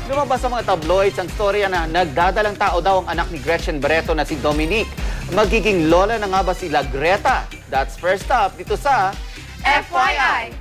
Lumabas sa mga tabloids ang storya na nagdadalang tao daw ang anak ni Gretchen Barreto na si Dominic. Magiging lola na nga ba sila Greta? That's first up dito sa FYI!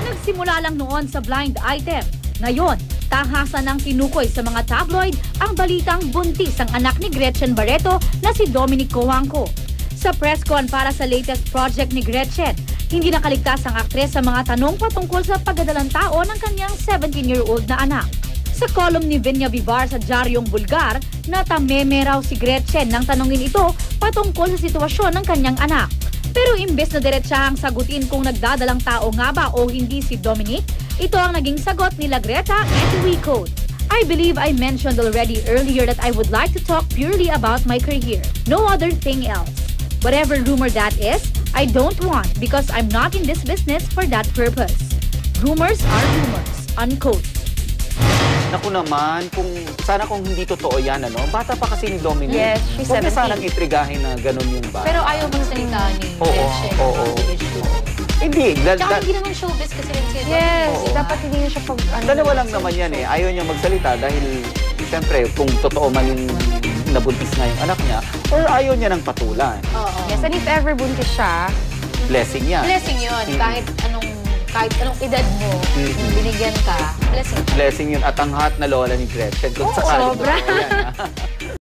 Nagsimula lang noon sa blind item. Ngayon, tahasan ng tinukoy sa mga tabloid ang balitang buntis ang anak ni Gretchen Barreto na si Dominic Cojuangco. Sa press con para sa latest project ni Gretchen, hindi nakaligtas ang aktres sa mga tanong patungkol sa pagdadalang tao ng kanyang 17-year-old na anak. Sa column ni Vinya Vivar sa Diaryong Bulgar, natameme raw si Gretchen nang tanongin ito patungkol sa sitwasyon ng kanyang anak. Pero imbes na diretsahang sagutin kung nagdadalang tao nga ba o hindi si Dominic, ito ang naging sagot nila Greta and we quote, "I believe I mentioned already earlier that I would like to talk purely about my career. No other thing else. Whatever rumor that is, I don't want because I'm not in this business for that purpose. Rumors are rumors." Unquote. Naku naman, sana kung hindi totoo yan, ano? Bata pa kasi ni Dominic. Yes, she's Huwag na 17. sanang itrigahin na ganun yung bata. Pero ayaw magsalita ni Oo, Gretchen. oo. Hindi. Tsaka hindi naman showbiz kasi rin siya. Yes, Oo. dapat hindi niya siya pag... Dalawa lang naman yan eh. Ayaw niya magsalita dahil, siyempre, kung totoo man yung nabuntis na yung anak niya, or ayaw niya ng patulan. Oo. Yes, and if ever buntis siya, Blessing yan. Blessing yun. Kahit anong edad mo, kung binigyan ka, blessing. Blessing yun at ang hot na lola ni Gretchen. Kung Oo, sakali sobra. totoo yan, ha?